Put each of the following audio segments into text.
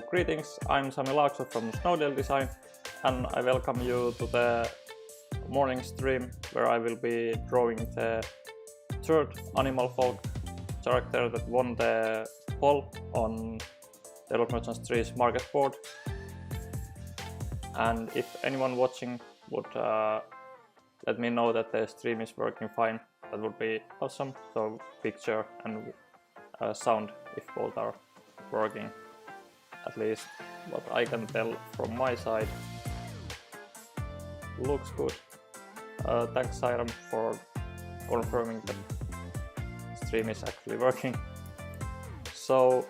Greetings, I'm Sami Laakso from Snowdale Design and I welcome you to the morning stream where I will be drawing the third Animal Folk character that won the poll on Taylor Merchants Tree's market board. And if anyone watching would let me know that the stream is working fine, that would be awesome. So picture and sound if both are working. At least what I can tell from my side. Looks good. Thanks Siren for confirming that the stream is actually working. So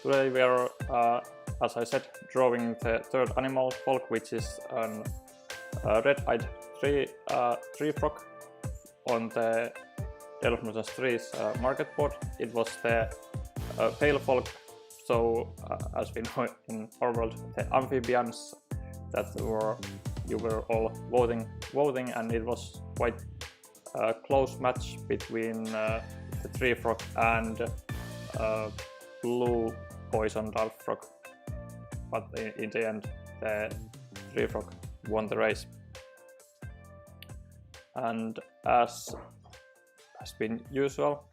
today we are, as I said, drawing the third Animal Folk, which is a red-eyed tree frog on the Taylor Merchants Tree's market board. It was the pale folk, so as we know in our world, the amphibians that you were all voting, and it was quite a close match between the tree frog and blue poison dart frog. But in the end, the tree frog won the race. And as has been usual,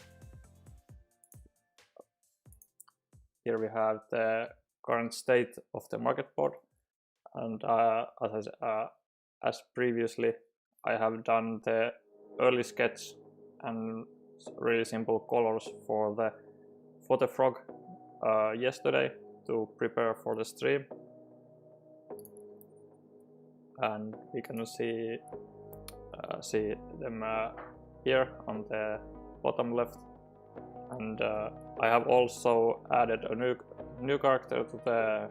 here we have the current state of the market board, and as previously I have done the early sketch and really simple colors for the frog yesterday to prepare for the stream, and we can see them here on the bottom left. And I have also added a new character to the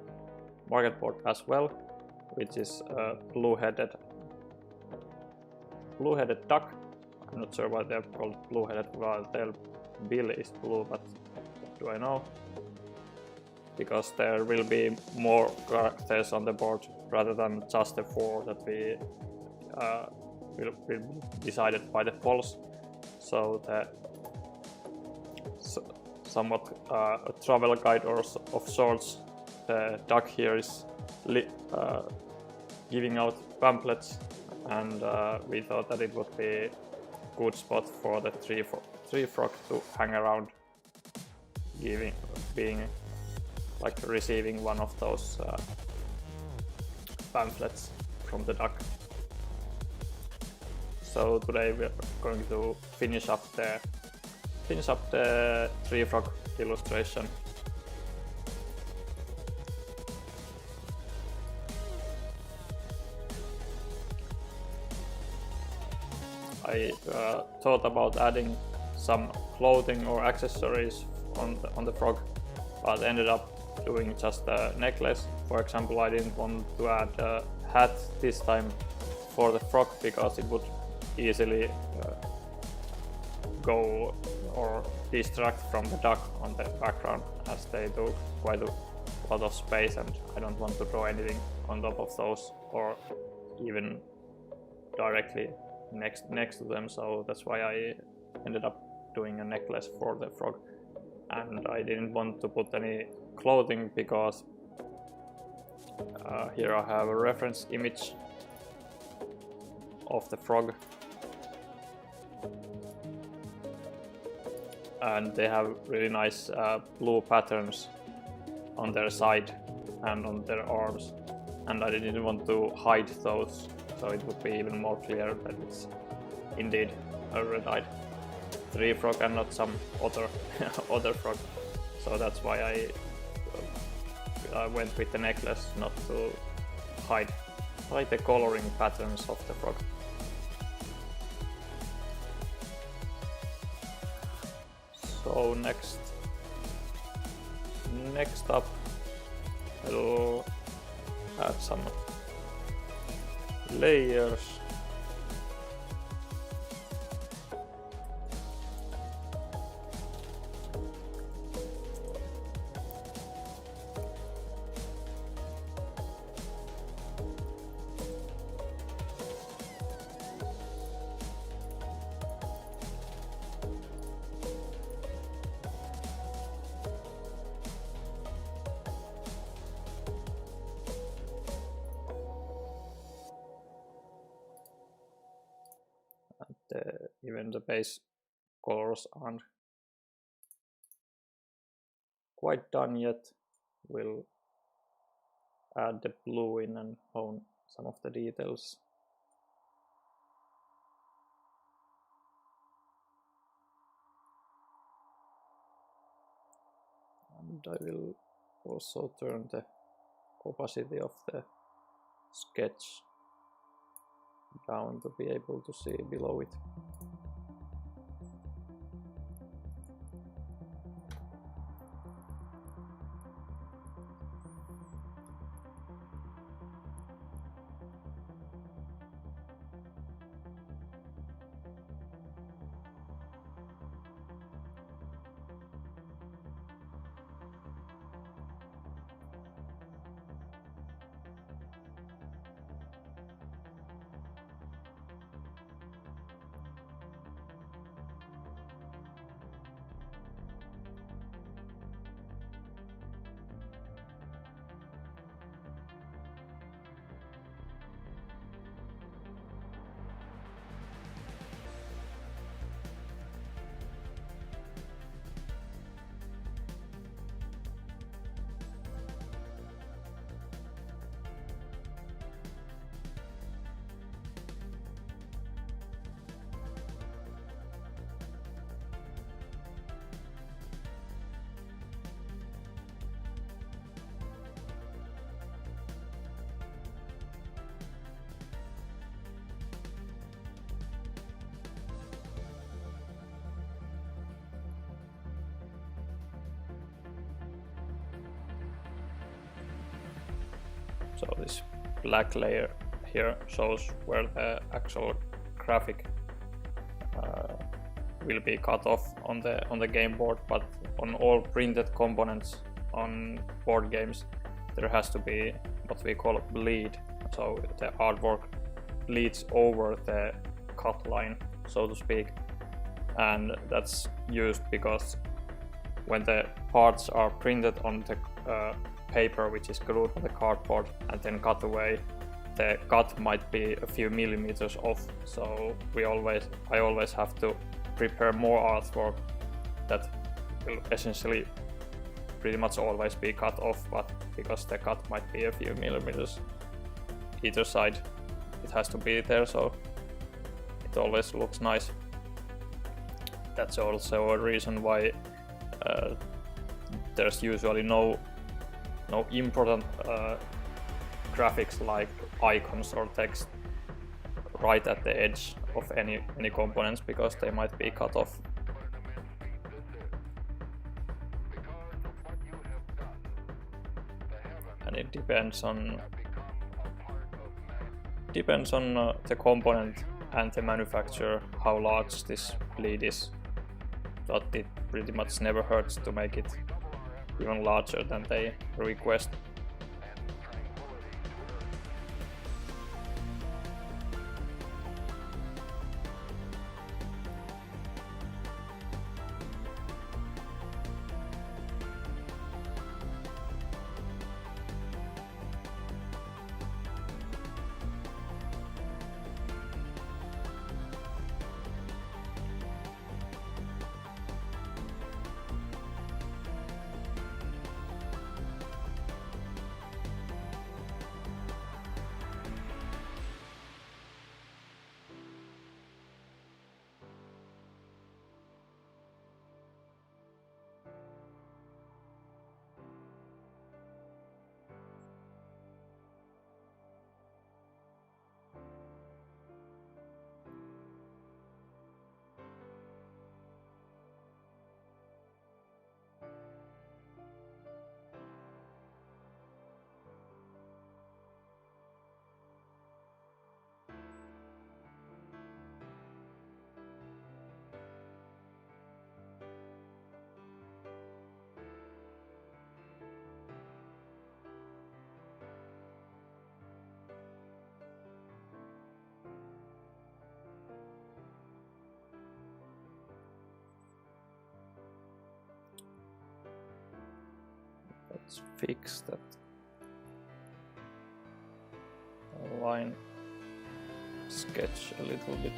market board as well, which is a blue-headed duck. I'm not sure why they're called blue-headed while their bill is blue, but what do I know? Because there will be more characters on the board rather than just the 4 that we will be decided by the polls. So the somewhat a travel guide or of sorts. The duck here is giving out pamphlets, and we thought that it would be a good spot for the tree frog to hang around, being like receiving one of those pamphlets from the duck. So today we are going to finish up the tree frog illustration. I thought about adding some clothing or accessories on the frog, but ended up doing just a necklace. For example, I didn't want to add a hat this time for the frog because it would easily go or distract from the duck on the background, as they do quite a lot of space, and I don't want to draw anything on top of those or even directly next to them. So that's why I ended up doing a necklace for the frog. And I didn't want to put any clothing because here I have a reference image of the frog, and they have really nice blue patterns on their side and on their arms, and I didn't want to hide those, so it would be even more clear that it's indeed a red-eyed tree frog and not some other frog. So that's why I went with the necklace, not to hide the coloring patterns of the frog. So next up, I'll add some layers. even the base colors aren't quite done yet. We'll add the blue in and hone some of the details. And I will also turn the opacity of the sketch down to be able to see below it. So this black layer here shows where the actual graphic will be cut off on the game board, but on all printed components on board games there has to be what we call bleed. So the artwork bleeds over the cut line, so to speak, and that's used because when the parts are printed on the paper which is glued on the cardboard and then cut away, the cut might be a few millimeters off. So I always have to prepare more artwork that will essentially pretty much always be cut off, but because the cut might be a few millimeters either side, it has to be there, so it always looks nice. That's also a reason why there's usually no important graphics like icons or text right at the edge of any components, because they might be cut off. And it depends on the component and the manufacturer how large this bleed is, but it pretty much never hurts to make it even larger than they request. Let's fix that line sketch a little bit.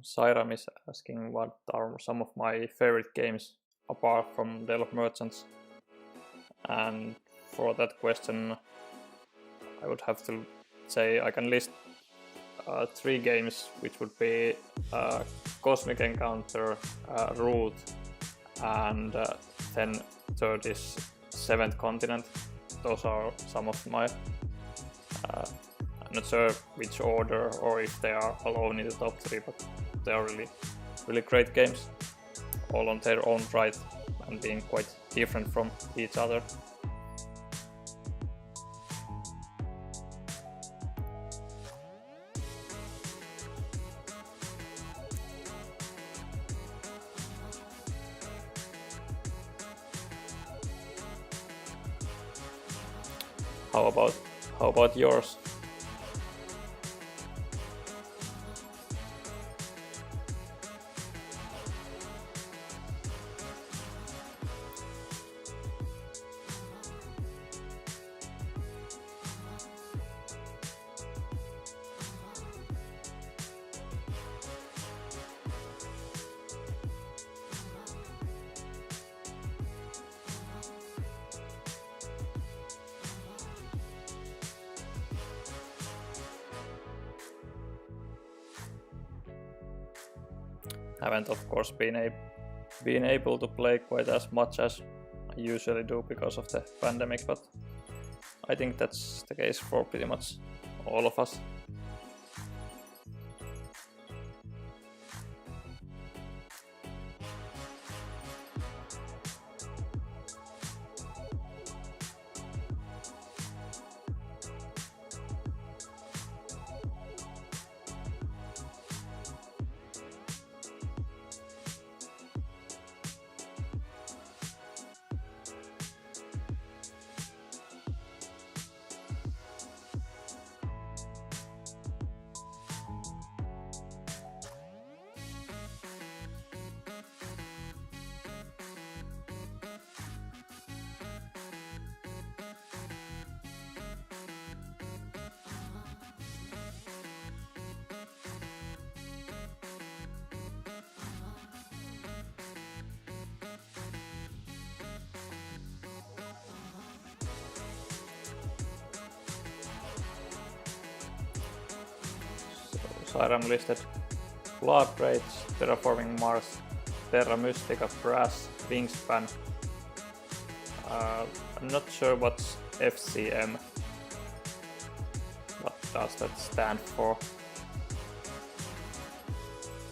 Sairam is asking what are some of my favorite games apart from Dale of Merchants, and for that question I would have to say I can list 3 games, which would be Cosmic Encounter, Root, and then third is Seventh Continent. Those are some of my I'm not sure which order or if they are alone in the top 3, but they are really great games, all on their own right and being quite different from each other. How about yours? Haven't of course been able to play quite as much as I usually do because of the pandemic, but I think that's the case for pretty much all of us. Sairam listed Blood Rage, Terraforming Mars, Terra Mystica, Brass, Wingspan. I'm not sure what's FCM. What does that stand for?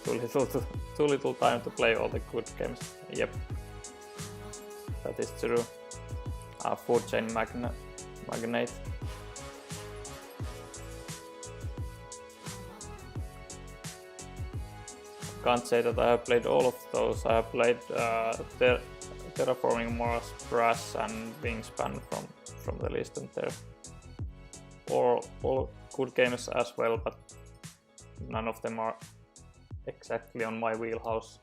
Too little time to play all the good games. Yep, that is true. Food Chain Magnate. Can't say that I have played all of those. I have played Terraforming Mars, Brass, and Wingspan from the list, and they're all good games as well, but none of them are exactly on my wheelhouse.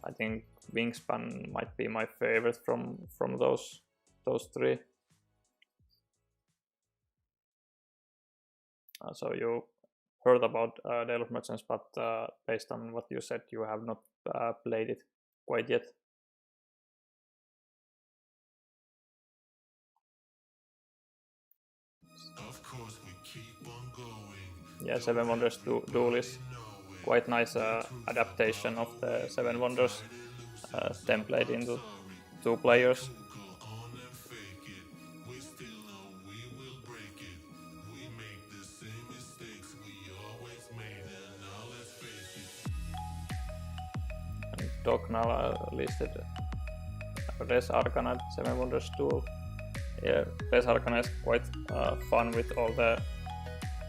I think Wingspan might be my favorite from those 3. So you heard about Dale of Merchants, but based on what you said, you have not played it quite yet. Of course we keep on going. Yeah, Seven Wonders Duel is quite nice adaptation of the Seven Wonders template into 2 players. Dognal listed Res Arcana, Seven Wonders Duel. Yeah, Res Arcana is quite fun with all the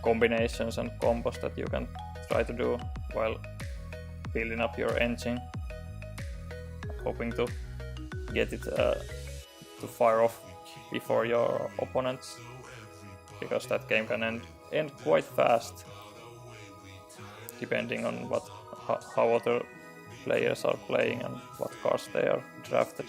combinations and combos that you can try to do while building up your engine. Hoping to get it to fire off before your opponents, because that game can end quite fast depending on how other players are playing and what cards they are drafted.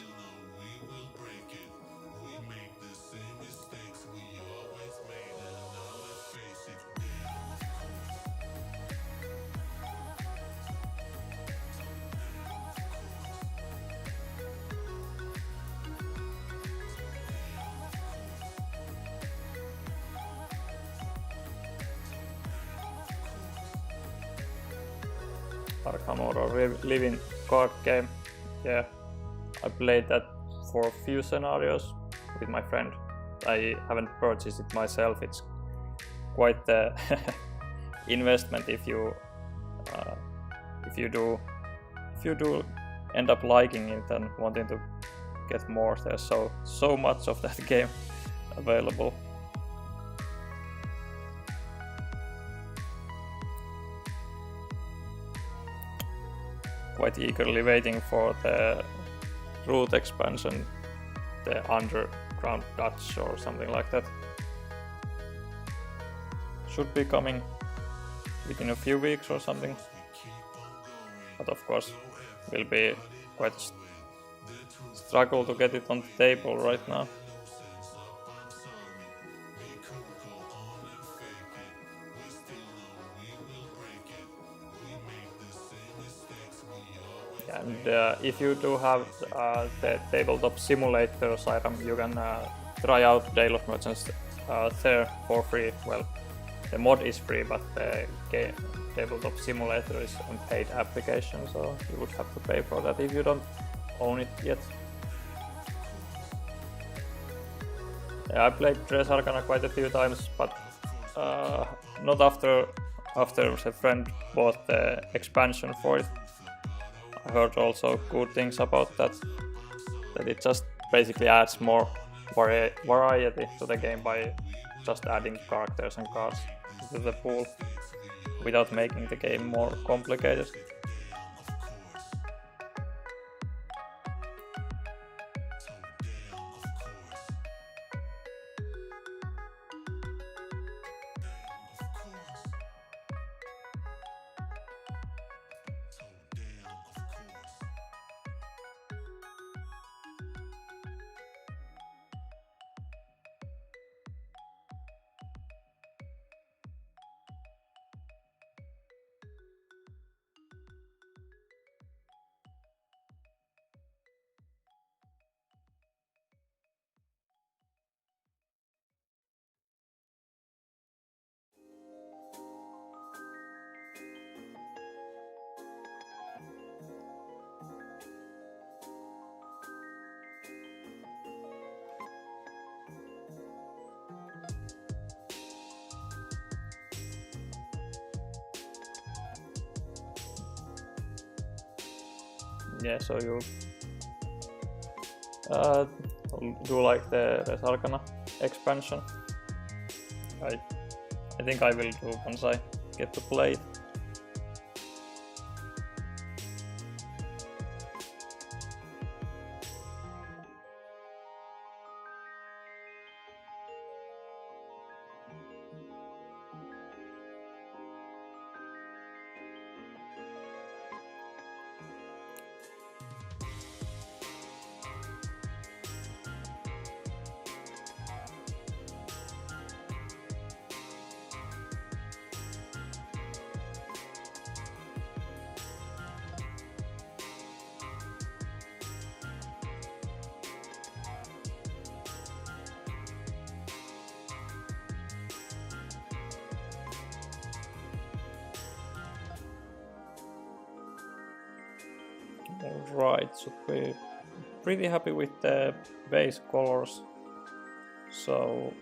Arkham Horror Living card game. Yeah, I played that for a few scenarios with my friend. I haven't purchased it myself. It's quite the investment if you do end up liking it and wanting to get more. There's so much of that game available. Quite eagerly waiting for the root expansion, the Underground Dutch or something like that. Should be coming within a few weeks or something, but of course will be quite a struggle to get it on the table right now. And if you do have the tabletop simulator item, you can try out Tale of Merchants there for free. Well, the mod is free, but the tabletop simulator is a paid application, so you would have to pay for that if you don't own it yet. Yeah, I played Res Arcana quite a few times, but not after a friend bought the expansion for it. I heard also good things about that it just basically adds more variety to the game by just adding characters and cards to the pool without making the game more complicated. Yeah, so you do like the Res Arcana expansion. I think I will do once I get to play it. Alright, should be pretty happy with the base colors, so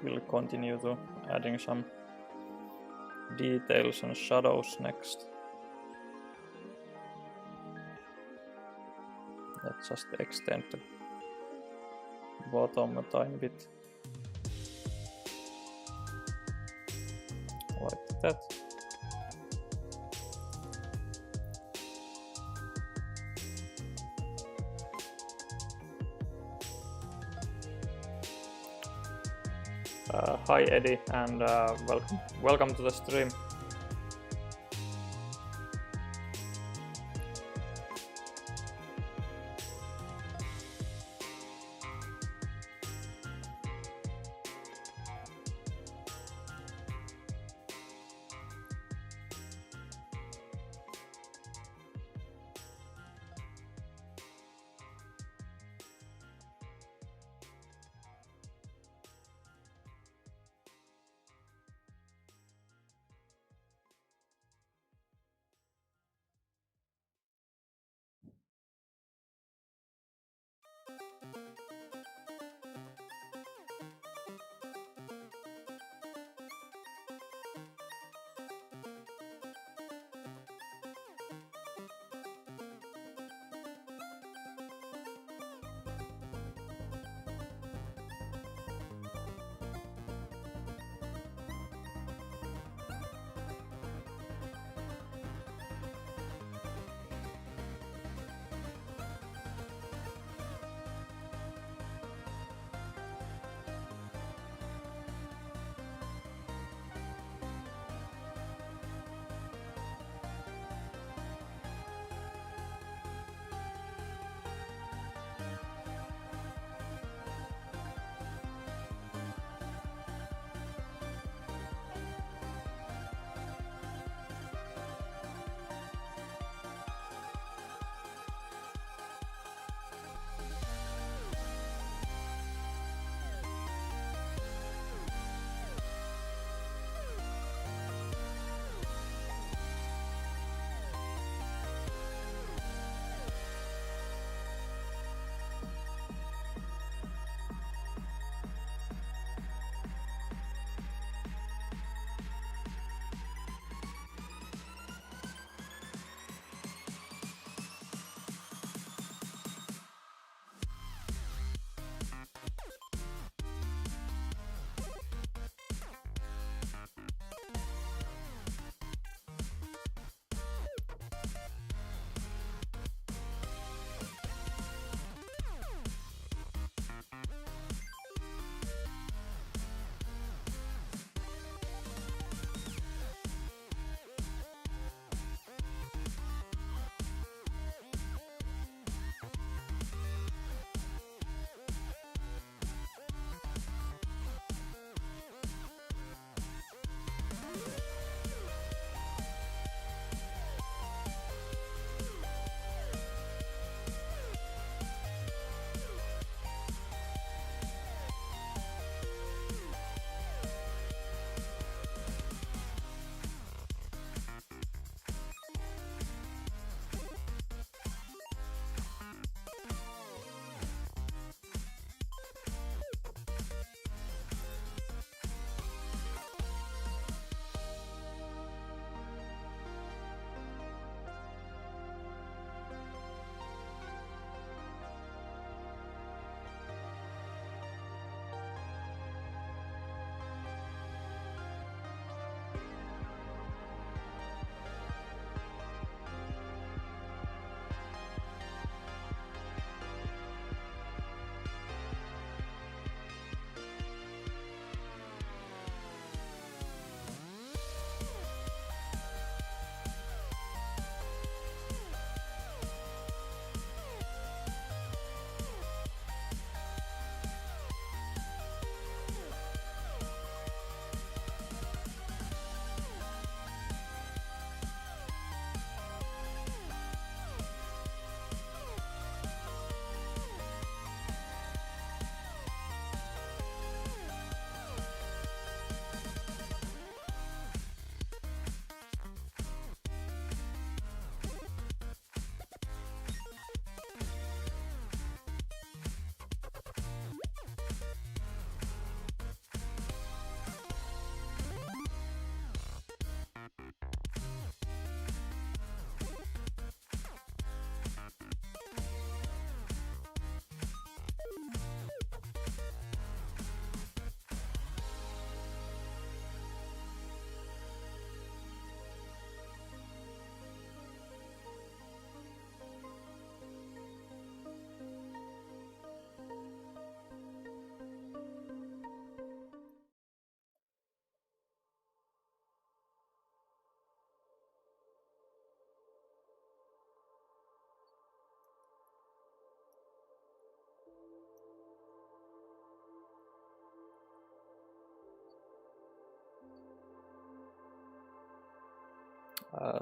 we'll continue to adding some details and shadows next. Let's just extend the bottom a tiny bit, like that. Hi Eddie, and welcome to the stream.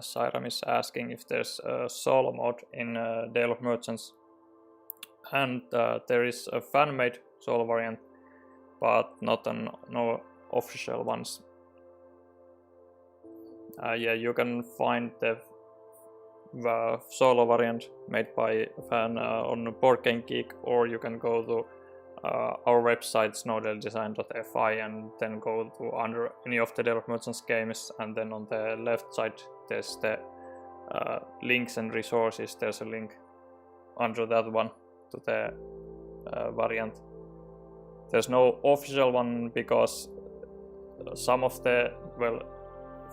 Sairam is asking if there's a solo mode in Dale of Merchants, and there is a fan-made solo variant, but no official ones. Yeah, you can find the solo variant made by a fan on Board Game Geek, or you can go to our website snowdaledesign.fi and then go to under any of the Dale of Merchants games, and then on the left side there's the links and resources. There's a link under that one to the variant. There's no official one because some of the, well,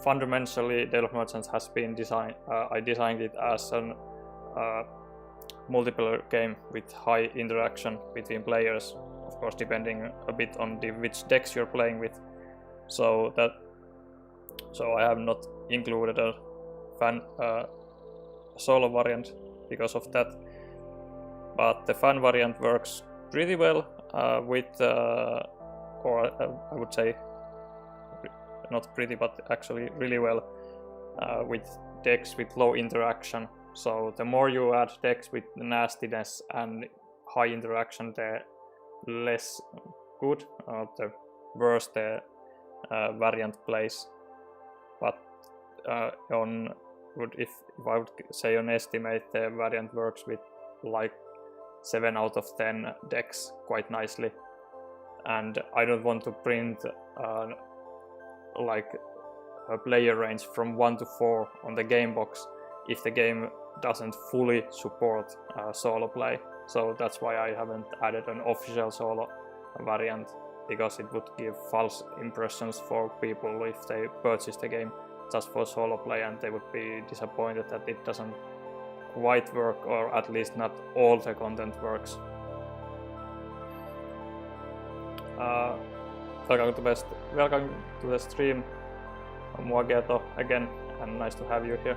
fundamentally Dale of Merchants has been designed, I designed it as an multiplayer game with high interaction between players, of course depending a bit on which decks you're playing with. So I have not included a fan solo variant because of that. But the fan variant works pretty well with, or I would say not pretty, but actually really well with decks with low interaction. So the more you add decks with nastiness and high interaction, the less good, the worse the variant plays. But if I would say on estimate, the variant works with like 7 out of 10 decks quite nicely. And I don't want to print like a player range from 1 to 4 on the game box if the game doesn't fully support solo play. So that's why I haven't added an official solo variant, because it would give false impressions for people if they purchase the game just for solo play, and they would be disappointed that it doesn't quite work, or at least not all the content works. Welcome to the stream, Muageto, again, and nice to have you here.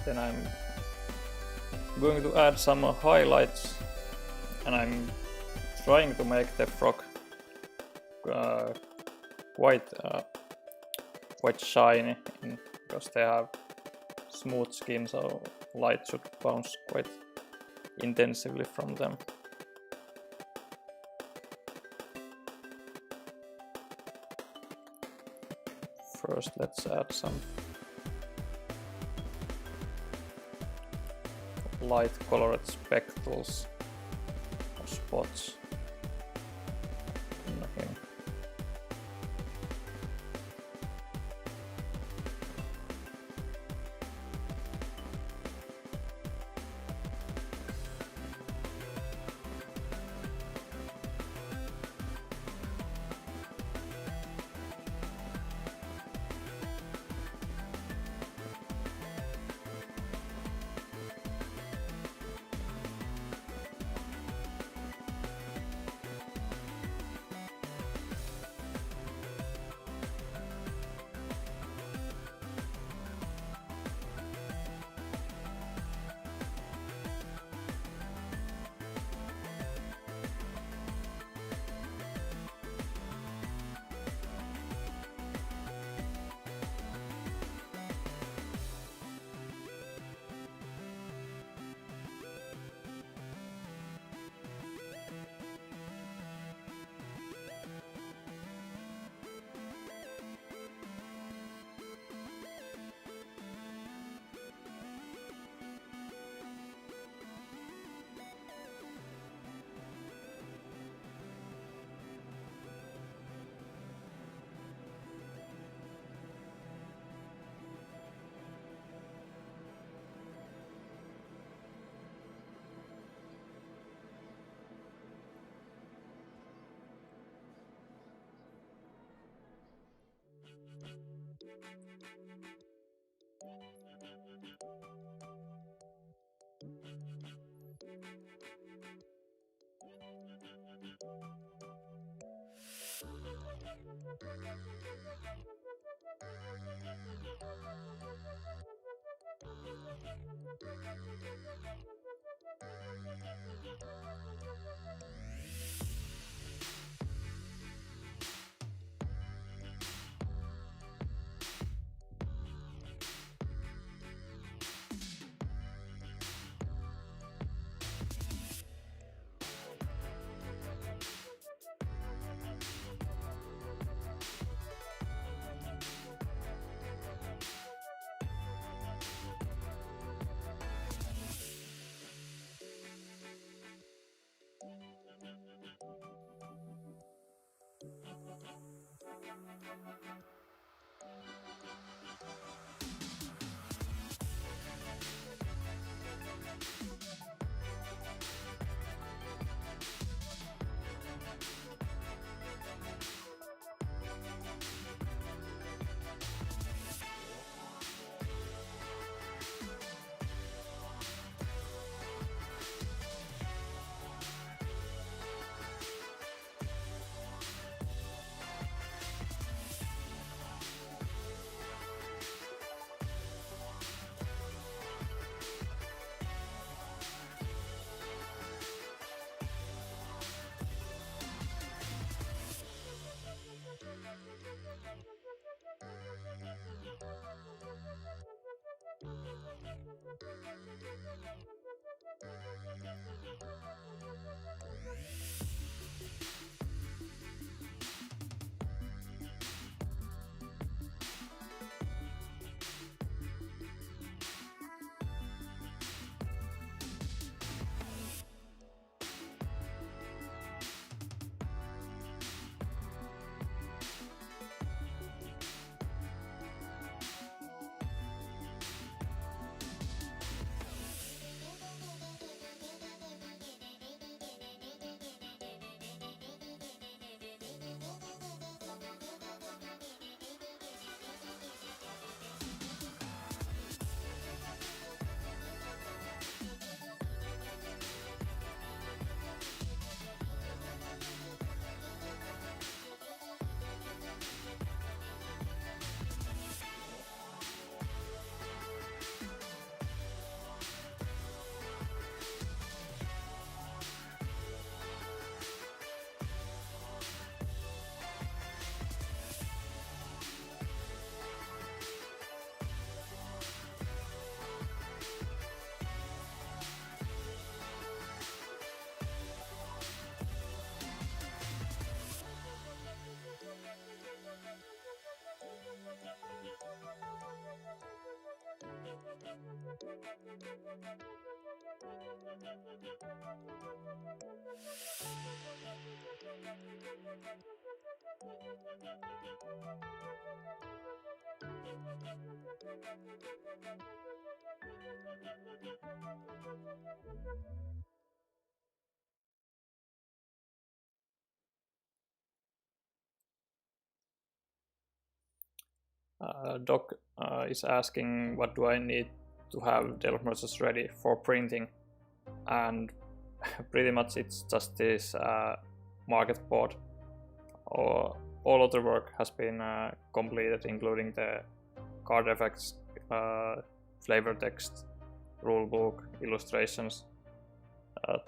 Then I'm going to add some highlights, and I'm trying to make the frog quite shiny because they have smooth skin, so light should bounce quite intensively from them. First, let's add some light colored speckles or spots in him. Doc is asking what do I need to have developers ready for printing, and pretty much it's just this market board. All of the work has been completed, including the card effects, flavor text, rulebook, illustrations.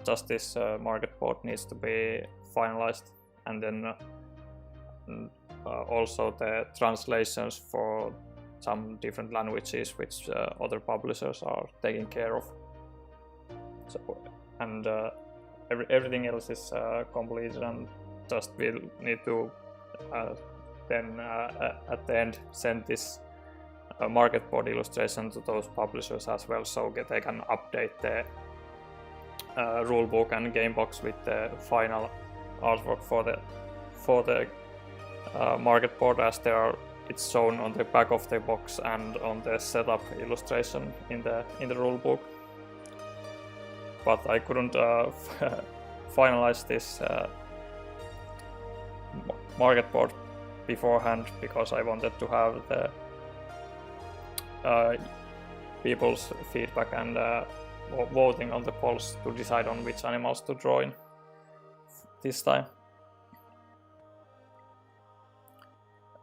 Just this market board needs to be finalized, and then also the translations for some different languages which other publishers are taking care of. So, and everything else is completed, and just we'll need to then at the end send this market board illustration to those publishers as well, so they can update the rulebook and gamebox with the final artwork for the market board, as it's shown on the back of the box and on the setup illustration in the rulebook. But I couldn't finalize this market board beforehand because I wanted to have the people's feedback and voting on the polls to decide on which animals to draw in this time.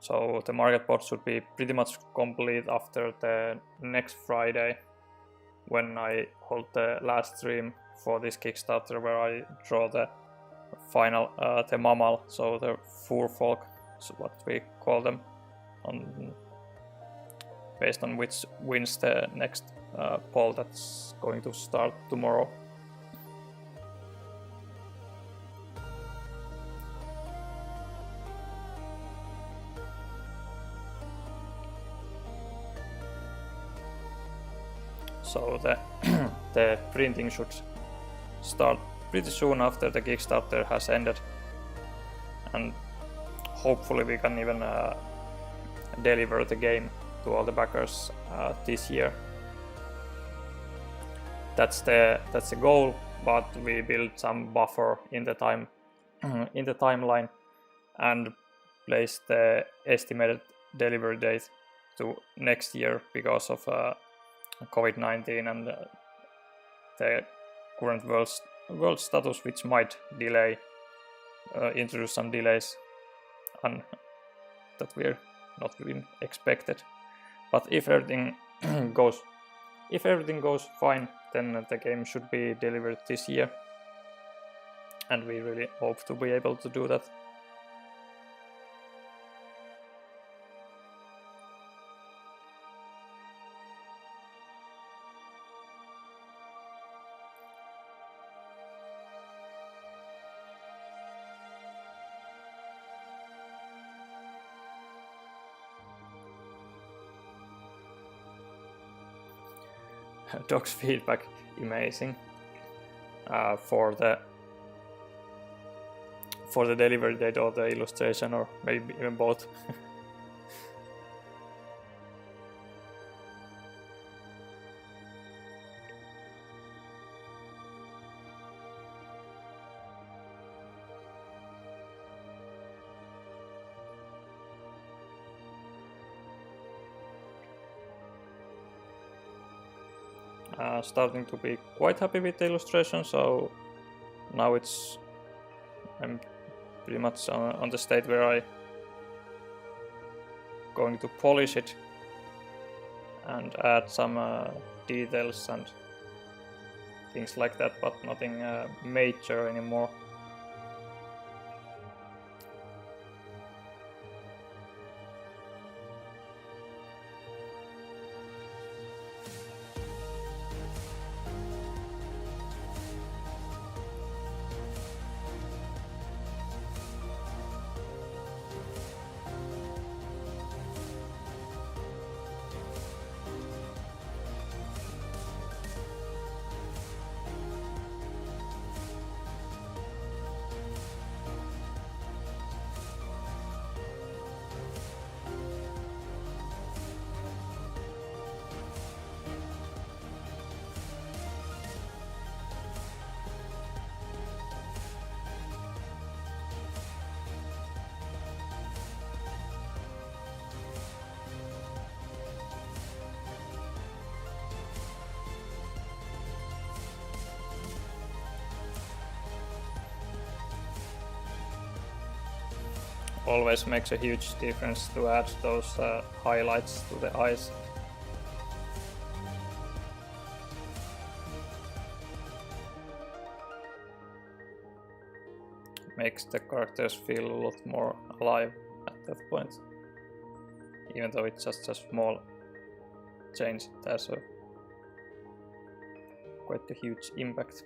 So the market board should be pretty much complete after the next Friday, when I hold the last stream for this Kickstarter, where I draw the final the mammal, so the furfolk, so what we call them, based on which wins the next poll that's going to start tomorrow. So the printing should start pretty soon after the Kickstarter has ended, and hopefully we can even deliver the game to all the backers this year. That's the goal, but we build some buffer in the timeline and place the estimated delivery date to next year because of COVID-19 and the current world status, which might delay, introduce some delays that we're not been expected. But if everything goes fine, then the game should be delivered this year, and we really hope to be able to do that. Doc's feedback, amazing. For the delivery date or the illustration, or maybe even both. Starting to be quite happy with the illustration, so now I'm pretty much on the state where I going to polish it and add some details and things like that, but nothing major anymore. always makes a huge difference to add those highlights to the eyes. Makes the characters feel a lot more alive at that point. Even though it's just a small change, it has quite a huge impact.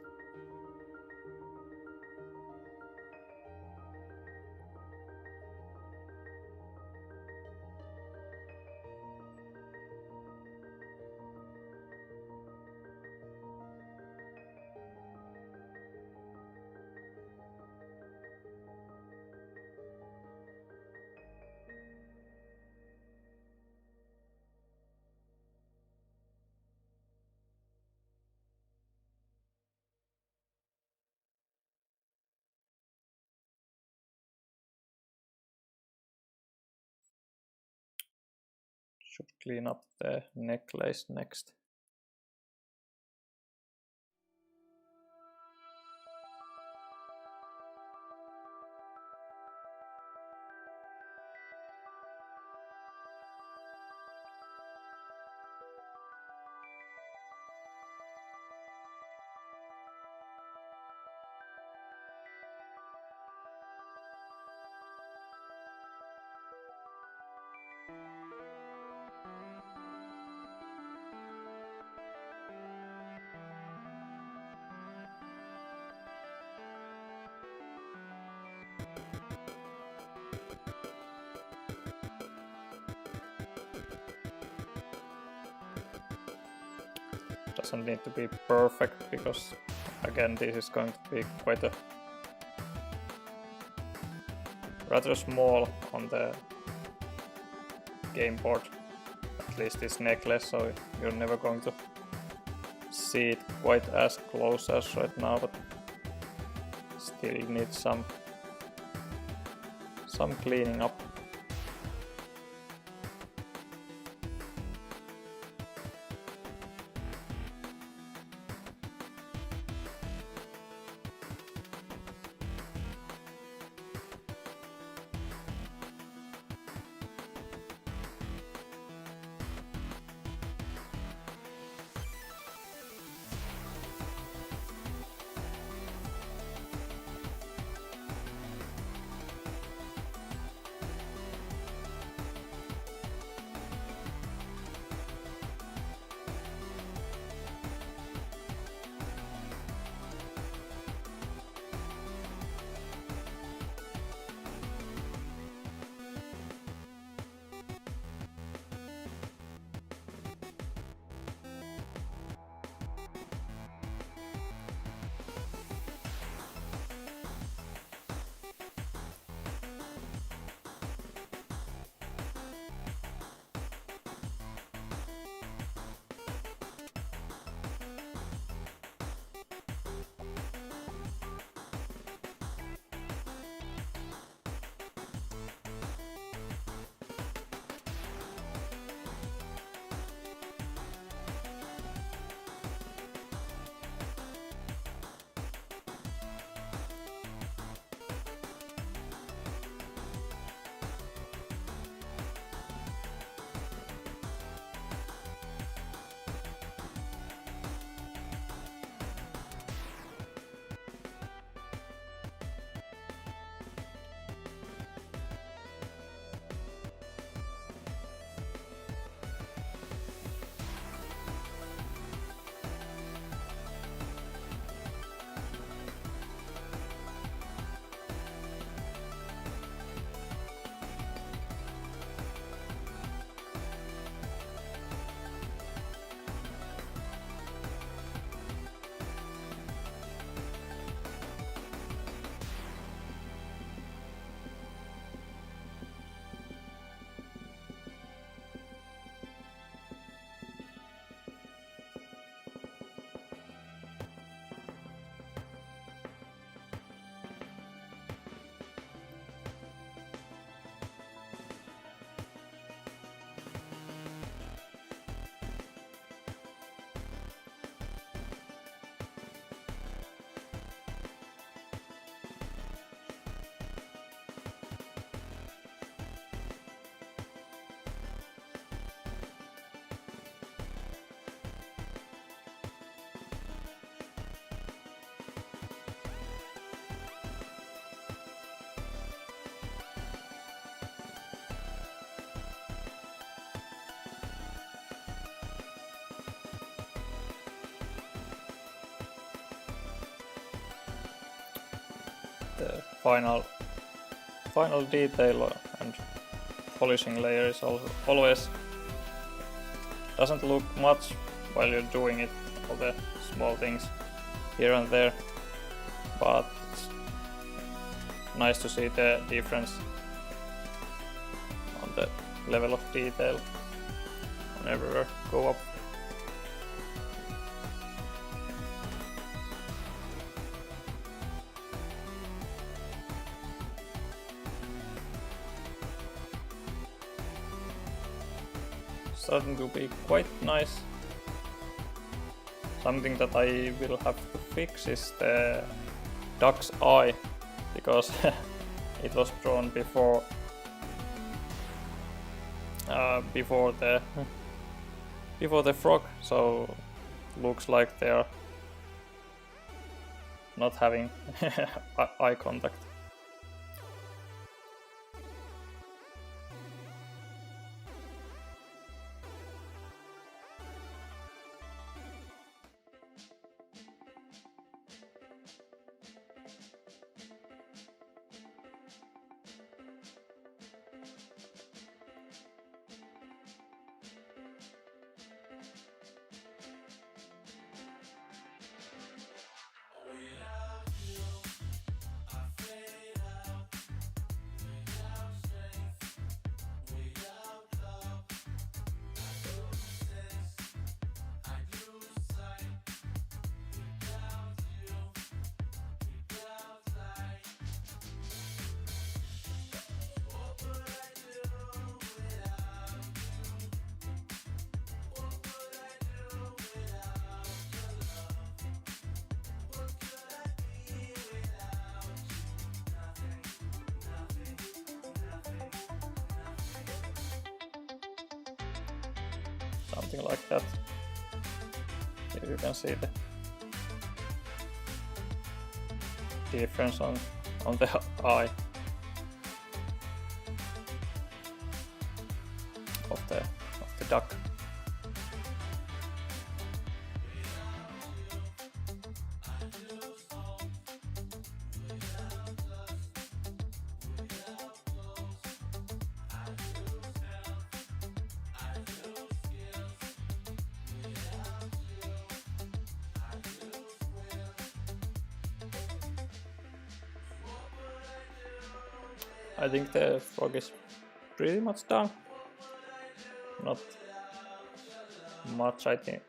Should clean up the necklace next. Doesn't need to be perfect, because again this is going to be quite a rather small on the game board, at least this necklace, so you're never going to see it quite as close as right now, but still needs some cleaning up. the final detail and polishing layer is always doesn't look much while you're doing it, all the small things here and there, but it's nice to see the difference on the level of detail whenever I go up. Starting to be quite nice. Something that I will have to fix is the duck's eye, because it was drawn before the frog, so looks like they're not having eye contact. Something like that. Here you can see the difference on the eye of the duck. I think the frog is pretty much done. Not much I think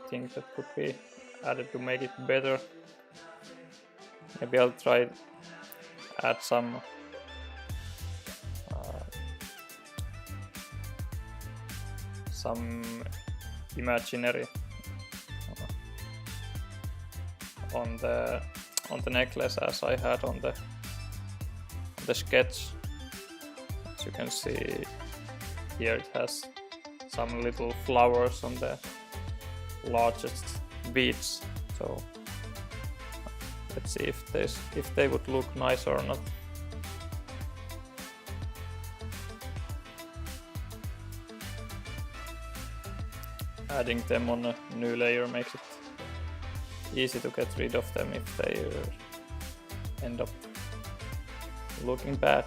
that could be added to make it better. Maybe I'll try add some imaginary on the necklace as I had on the sketch. As you can see here, it has some little flowers on the largest beads, so let's see if they would look nice or not. Adding them on a new layer makes it easy to get rid of them if they end up looking bad.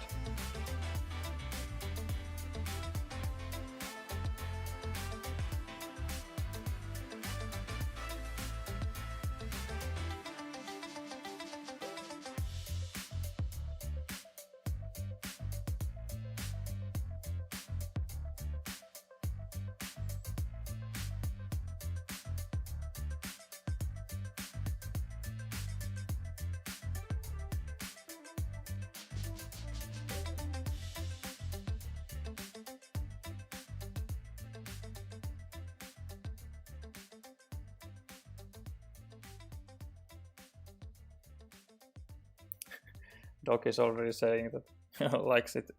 Doc is already saying that likes it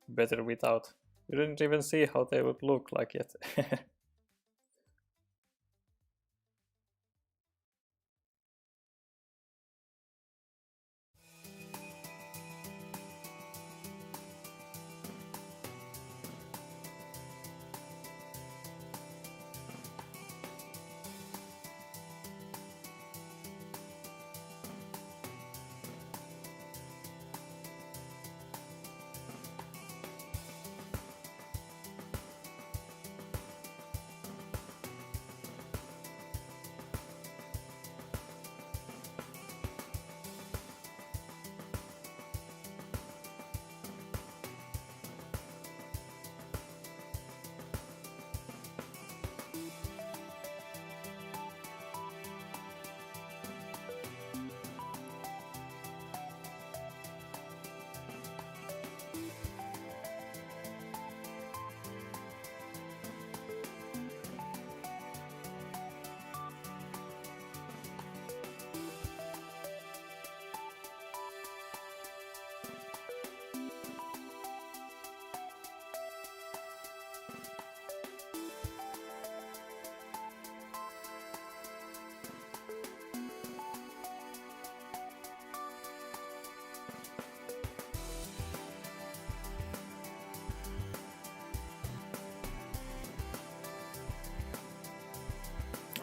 better without. You didn't even see how they would look like yet.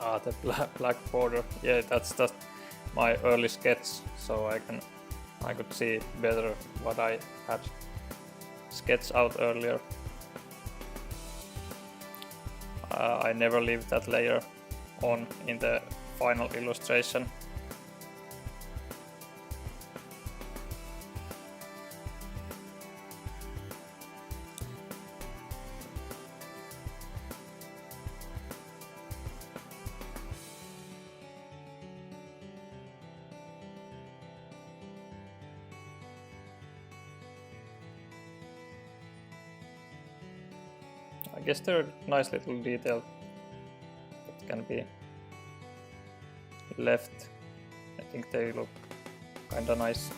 Ah, the black border. Yeah, that's just my early sketch, so I could see better what I had sketched out earlier. I never leave that layer on in the final illustration. I guess they're a nice little detail that can be left. I think they look kinda nice.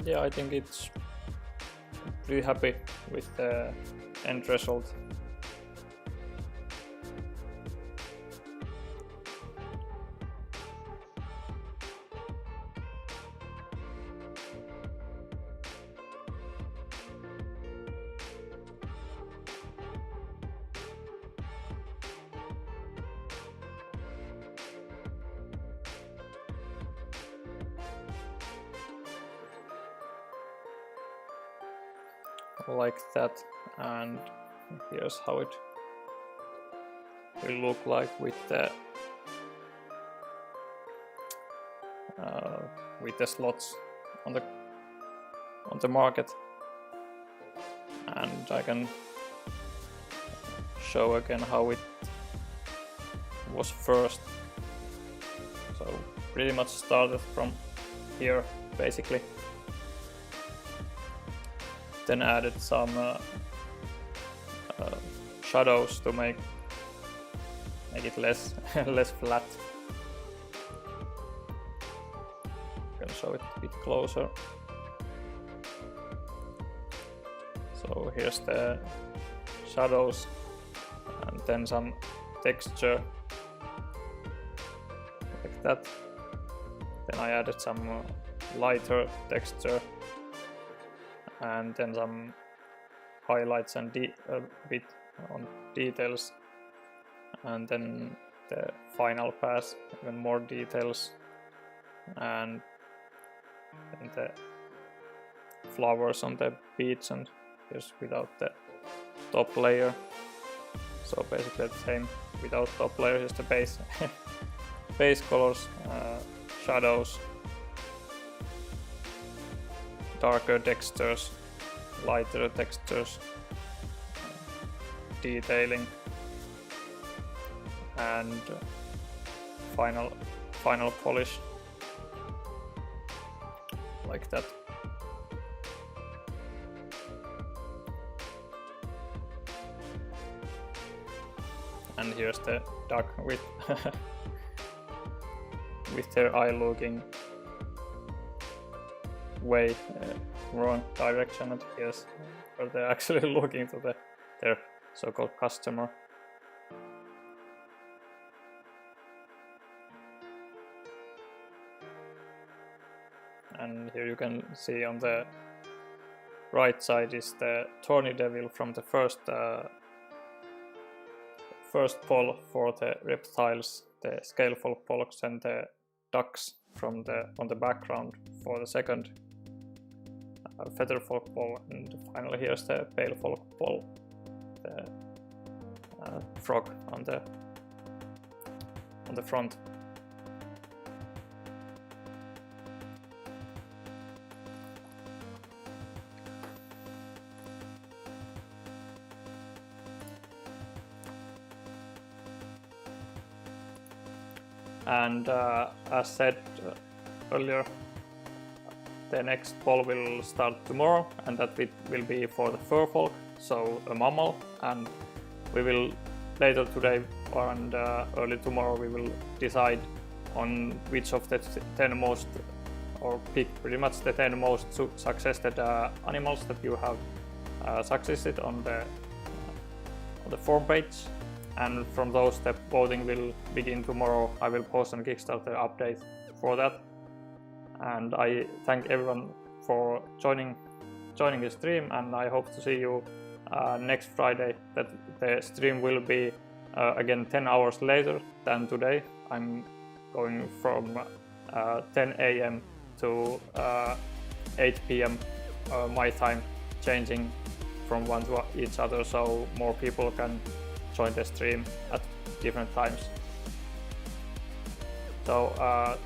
Yeah, I think it's pretty happy with the end result. Like that, and here's how it will look like with the slots on the market. And I can show again how it was first. So pretty much started from here basically. Then added some shadows to make it less less flat. I can show it a bit closer. So here's the shadows, and then some texture like that. Then I added some lighter texture, and then some highlights and a bit on details and then the final pass, even more details, and then the flowers on the beach, and here's without the top layer. So basically the same without top layer. Is the base base colors, shadows, darker textures, lighter textures, detailing, and final polish, like that. And here's the duck with with their eye looking way wrong direction, and here's where they're actually looking to their so-called customer. And here you can see on the right side is the Thorny Devil from the first poll for the reptiles, the scalefolk polls, and the ducks from on the background for the second featherfolk poll. And finally here's the palefolk poll, the frog on the front. And as said earlier, the next poll will start tomorrow, and that will be for the furfolk, so a mammal. And we will later today and early tomorrow we will decide on which of the 10 most, or pick pretty much the 10 most successful animals that you have succeeded on the form page. And from those, the voting will begin tomorrow. I will post on Kickstarter update for that. And I thank everyone for joining the stream, and I hope to see you next Friday. That the stream will be again 10 hours later than today. I'm going from 10 AM to 8 PM my time, changing from one to each other, so more people can join the stream at different times. So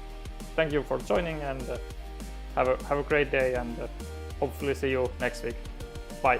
thank you for joining, and have a great day, and hopefully see you next week. Bye.